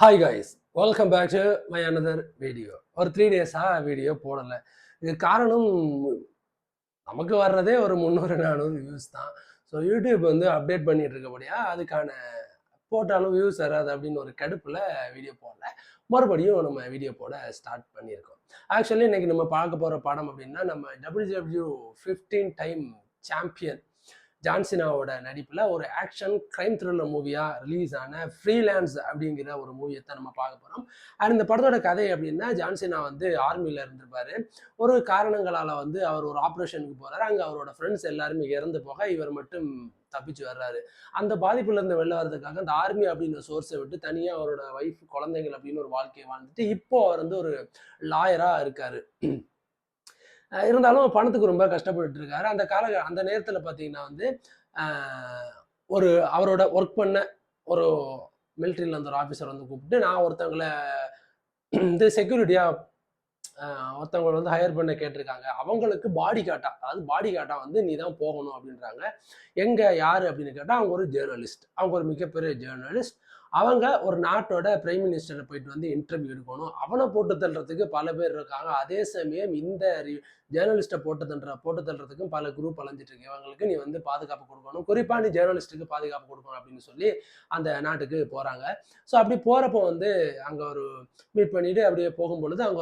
Hi guys, welcome back to my another video. ஒரு 3 டேஸாக video போடலை. இது காரணம் நமக்கு வர்றதே ஒரு 300-400 வியூஸ் தான். ஸோ யூடியூப் வந்து அப்டேட் பண்ணிட்டு இருக்கபடியா அதுக்கான போட்டாலும் வியூஸ் வராது அப்படின்னு ஒரு கடுப்பில் வீடியோ போடல. மறுபடியும் நம்ம வீடியோ போட ஸ்டார்ட் பண்ணியிருக்கோம். ஆக்சுவலி இன்னைக்கு நம்ம பார்க்க போகிற படம் அப்படின்னா நம்ம WWE 15 டைம் சாம்பியன் ஜான்சினாவோட நடிப்பில் ஒரு ஆக்ஷன் கிரைம் த்ரில்லர் மூவியாக ரிலீஸ் ஆன ஃப்ரீலான்ஸ் அப்படிங்கிற ஒரு மூவியை தான் நம்ம பார்க்க போகிறோம். அண்ட் இந்த படத்தோட கதை அப்படின்னா ஜான்சினா வந்து ஆர்மியில் இருந்திருப்பாரு. ஒரு காரணங்களால் வந்து அவர் ஒரு ஆப்ரேஷனுக்கு போகிறாரு. அங்கே அவரோட ஃப்ரெண்ட்ஸ் எல்லாருமே இறந்து போக இவர் மட்டும் தப்பிச்சு வர்றாரு. அந்த பாதிப்புலேருந்து வெளில வர்றதுக்காக அந்த ஆர்மி அப்படின்னு சோர்ஸை விட்டு தனியாக அவரோட ஒய்ஃப் குழந்தைகள் அப்படின்னு ஒரு வாழ்க்கையை வாழ்ந்துட்டு இப்போ அவர் வந்து ஒரு லாயராக இருக்காரு. இருந்தாலும் பணத்துக்கு ரொம்ப கஷ்டப்பட்டு இருக்காரு. அந்த நேரத்தில் பார்த்தீங்கன்னா வந்து ஒரு அவரோட ஒர்க் பண்ண ஒரு மிலிட்ரியில் அந்த ஒரு ஆஃபீஸர் வந்து கூப்பிட்டு, நான் ஒருத்தவங்களை இந்த செக்யூரிட்டியாக ஒருத்தவங்களை வந்து ஹையர் பண்ண கேட்டிருக்காங்க. அவங்களுக்கு பாடி கார்டா வந்து நீ தான் போகணும் அப்படின்றாங்க. யார் அப்படின்னு கேட்டால் அவங்க ஒரு ஜேர்னலிஸ்ட். அவங்க ஒரு மிகப்பெரிய ஜேர்னலிஸ்ட். அவங்க ஒரு நாட்டோட பிரைம் மினிஸ்டரை போயிட்டு வந்து இன்டர்வியூ எடுக்கணும். அவனை போட்டு தள்ளுறதுக்கு பல பேர் இருக்காங்க. அதே சமயம் இந்த ஜேர்னலிஸ்ட்டை போட்டு தள்ளுறதுக்கும் பல குரூப் அலைஞ்சிட்டு இருக்கு. இவங்களுக்கு நீ வந்து பாதுகாப்பு கொடுக்கணும், குறிப்பா நீ ஜேர்னலிஸ்ட்டுக்கு பாதுகாப்பு கொடுக்கணும் அப்படின்னு சொல்லி அந்த நாட்டுக்கு போறாங்க. ஸோ அப்படி போறப்போ வந்து அங்க ஒரு மீட் பண்ணிட்டு அப்படியே போகும்பொழுது அங்க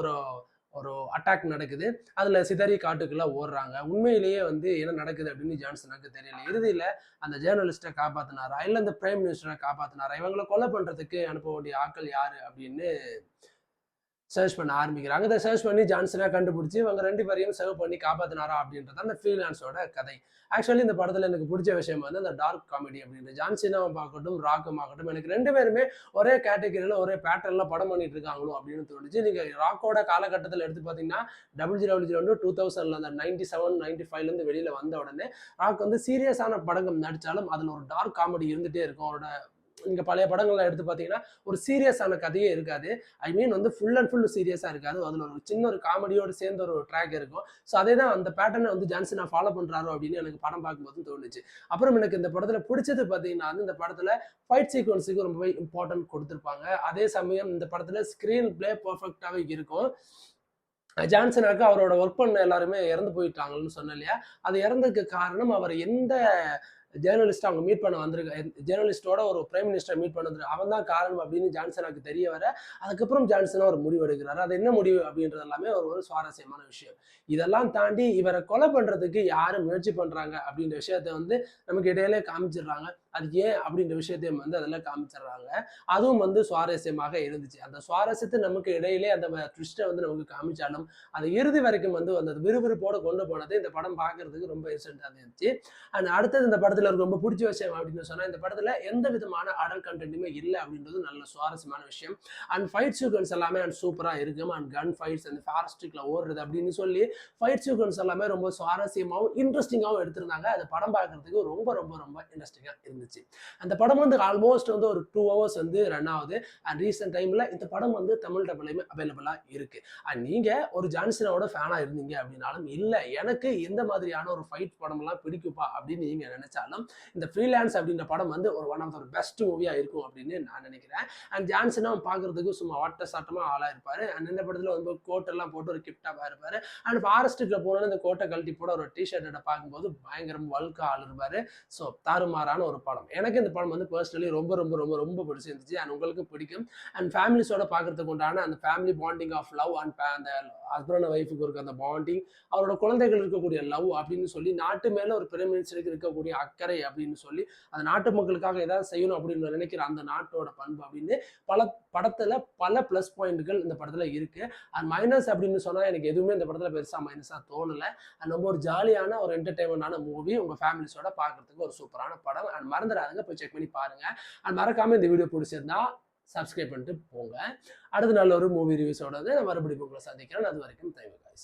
ஒரு அட்டாக் நடக்குது. அதுல சிதறி காட்டுக்குள்ள ஓடுறாங்க. உண்மையிலேயே வந்து என்ன நடக்குது அப்படின்னு ஜான்சனுக்கு தெரியல. இறுதியில அந்த ஜேர்னலிஸ்ட்டை காப்பாத்தினாரா இல்ல இந்த பிரைம் மினிஸ்டரை காப்பாத்தினாரா, இவங்களை கொலை பண்றதுக்கு அனுப்ப வேண்டிய ஆட்கள் யாரு அப்படின்னு சர்ச் பண்ண ஆரம்பிக்கிறாங்க. இதை சர்ச் பண்ணி ஜான்சனா கண்டுபிடிச்சி இவங்க 2 பேரையும் சர்வ் பண்ணி காப்பாத்தினாரா அப்படின்றது அந்த ஃப்ரீலான்ஸோட கதை. ஆக்சுவலி இந்த படத்துல எனக்கு பிடிச்ச விஷயம் வந்து அந்த டார்க் காமெடி அப்படின்றது. ஜான்சினாவை பார்க்கட்டும், ராக்கும் ஆகட்டும், எனக்கு 2 பேருமே ஒரே கேட்டகரியில ஒரே பேட்டர்ன்ல படம் பண்ணிட்டு இருக்காங்களோ அப்படின்னு தோணுச்சு. நீங்க ராக்கோட காலகட்டத்தில் எடுத்து பார்த்தீங்கன்னா WWE வந்து 2000ல அந்த 97, 95ல வெளியில வந்த உடனே ராக் வந்து சீரியஸான படங்கள் நடிச்சாலும் அதுல ஒரு டார்க் காமெடி இருந்துட்டே இருக்கும். அவரோட நீங்க பழைய படங்கள்லாம் எடுத்து பார்த்தீங்கன்னா ஒரு சீரியஸான கதையே இருக்காது. ஐ மீன் வந்து ஃபுல் அண்ட் ஃபுல் சீரியஸாக இருக்காது. அதில் ஒரு சின்ன ஒரு காமெடியோடு சேர்ந்த ஒரு ட்ராக் இருக்கும். ஸோ அதே தான் அந்த பேட்டர்னை வந்து ஜான்சனா ஃபாலோ பண்ணுறாரோ அப்படின்னு எனக்கு படம் பார்க்கும்போது தோணுச்சு. அப்புறம் எனக்கு இந்த படத்தில் பிடிச்சது பார்த்தீங்கன்னா வந்து இந்த படத்தில் ஃபைட் சீக்வன்ஸுக்கு ரொம்பவே இம்பார்ட்டன்ட் கொடுத்துருப்பாங்க. அதே சமயம் இந்த படத்தில் ஸ்க்ரீன் பிளே பர்ஃபெக்டாகவே இருக்கும். ஜான்சனாக்கு அவரோட ஒர்க் பண்ண எல்லாருமே இறந்து போயிட்டாங்கன்னு சொன்னேன் இல்லையா, அது இறந்ததுக்கு காரணம் அவர் எந்த ஜேர்னலிஸ்ட் அவங்க மீட் பண்ண வந்திருக்க ஜேர்னலிஸ்டோட ஒரு பிரைம் மினிஸ்டர் மீட் பண்ணது அவன் தான் காரணம் அப்படின்னு ஜான்சனாக்கு தெரிய வர அதுக்கப்புறம் ஜான்சனா ஒரு முடிவு எடுக்கிறாரு. அது என்ன முடிவு அப்படின்றது எல்லாமே ஒரு சுவாரஸ்யமான விஷயம். இதெல்லாம் தாண்டி இவரை கொலை பண்றதுக்கு யாரு முயற்சி பண்றாங்க அப்படின்ற விஷயத்த வந்து நமக்கு இடையிலே காமிச்சிடுறாங்க. அது ஏன் அப்படின்ற விஷயத்தையும் வந்து அதில் காமிச்சிடுறாங்க. அதுவும் வந்து சுவாரஸ்யமாக இருந்துச்சு. அந்த சுவாரஸ்யத்தை நமக்கு இடையிலே அந்த ட்விஸ்ட்டை வந்து நமக்கு காமிச்சாலும் அது இறுதி வரைக்கும் வந்து அந்த விறுவிறுப்போட கொண்டு போனது இந்த படம் பார்க்கறதுக்கு ரொம்ப எக்ஸைட்டாக இருந்துச்சு. அண்ட் அடுத்தது இந்த படத்துல எனக்கு ரொம்ப பிடிச்ச விஷயம் அப்படின்னு சொன்னா, இந்த படத்துல எந்த விதமான அடல் கண்டென்ட்டுமே இல்லை அப்படின்றது நல்ல சுவாரஸ்யமான விஷயம். அண்ட் ஃபைட் சீக்வன்ஸ் எல்லாமே அண்ட் சூப்பரா இருக்கும். அண்ட் கன் ஃபைட்ஸ் அந்த ஃபாரஸ்டிக்ல ஓடுறது அப்படின்னு சொல்லி ஃபைட் சீக்வன்ஸ் எல்லாமே ரொம்ப சுவாரஸ்யமாகவும் இன்ட்ரெஸ்டிங்காகவும் எடுத்திருந்தாங்க. அது படம் பார்க்கறதுக்கு ரொம்ப ரொம்ப ரொம்ப இன்ட்ரெஸ்டிங்கா இருந்துச்சு. அந்த படம் வந்து ஆல்மோஸ்ட் வந்து ஒரு 2 hours வந்து ரன் ஆகுது. அண்ட் ரீசெண்ட் டைம்ல இந்த படம் வந்து தமிழ் டபுளையுமே அவைலபிளா இருக்கு. அண்ட் நீங்க ஒரு ஜான்சனாவோட ஃபேனா இருந்தீங்க அப்படின்னாலும் இல்ல எனக்கு எந்த மாதிரியான ஒரு ஃபைட் படம் எல்லாம் பிடிக்குப்பா அப்படின்னு நீங்க நினைச்சாலும் இந்த ஃப்ரீலான்ஸ் அப்படின்ற படம் வந்து ஒரு ஒன் ஆஃப் த பெஸ்ட் மூவியா இருக்கும் அப்படின்னு நான் நினைக்கிறேன். அண்ட் ஜான்சனா பார்க்கறதுக்கு சும்மா வாட்ட சாட்டமா ஆளா இருப்பாரு. அண்ட் இந்த படத்துல வந்து கோட் எல்லாம் போட்டு ஒரு கிப்டாவா இருப்பாரு. அண்ட் ஃபாரஸ்ட்டுக்குள்ள போனோன்னு இந்த கோட்டை கழட்டி போட ஒரு டிஷர்ட் பார்க்கும்போது பயங்கரம் வல்கா ஆள் இருப்பாரு. ஸோ தாறுமாறான ஒரு படம். எனக்கு இந்த படம் வந்து பர்சனலி ரொம்ப ரொம்ப ரொம்ப ரொம்ப பிடிச்சிருந்துச்சு. அண்ட் உங்களுக்கு பிடிக்கும். அண்ட் ஃபேமிலிஸோட பார்க்கறதுக்கு உண்டான அந்த family bonding of love and அந்த ஹஸ்பண்ட் அண்ட் ஒய்ஃபுக்கு இருக்க அந்த பாண்டிங், அவரோட குழந்தைகள் இருக்கக்கூடிய லவ் அப்படின்னு சொல்லி நாட்டு மேல ஒரு பிரைம் மினிஸ்டருக்கு இருக்கக்கூடிய அக்கறை அப்படின்னு சொல்லி அந்த நாட்டு மக்களுக்காக ஏதாவது செய்யணும் அப்படின்னு நினைக்கிற அந்த நாட்டோட பண்பு அப்படின்னு படத்துல பல பிளஸ் பாயிண்ட்கள் இந்த படத்துல இருக்கு. அண்ட் மைனஸ் அப்படின்னு சொன்னா எனக்கு எதுவுமே இந்த படத்துல பெருசா மைனஸா தோணல. அண்ட் ரொம்ப ஒரு ஜாலியான ஒரு என்டர்டைன்மெண்டான மூவி, உங்க ஃபேமிலிஸோட பார்க்கறதுக்கு ஒரு சூப்பரான படம். அண்ட் மறந்துடாதுங்க, போய் செக் பண்ணி பாருங்க. அண்ட் மறக்காம இந்த வீடியோ பிடிச்சிருந்தா சப்ஸ்கிரைப் பண்ணிட்டு போங்க. அடுத்த நல்ல ஒரு மூவி ரிவ்யூஸோட நான் மறுபடியும் உங்களை சந்திக்கிறேன். அது வரைக்கும் தேங்க்யூ guys.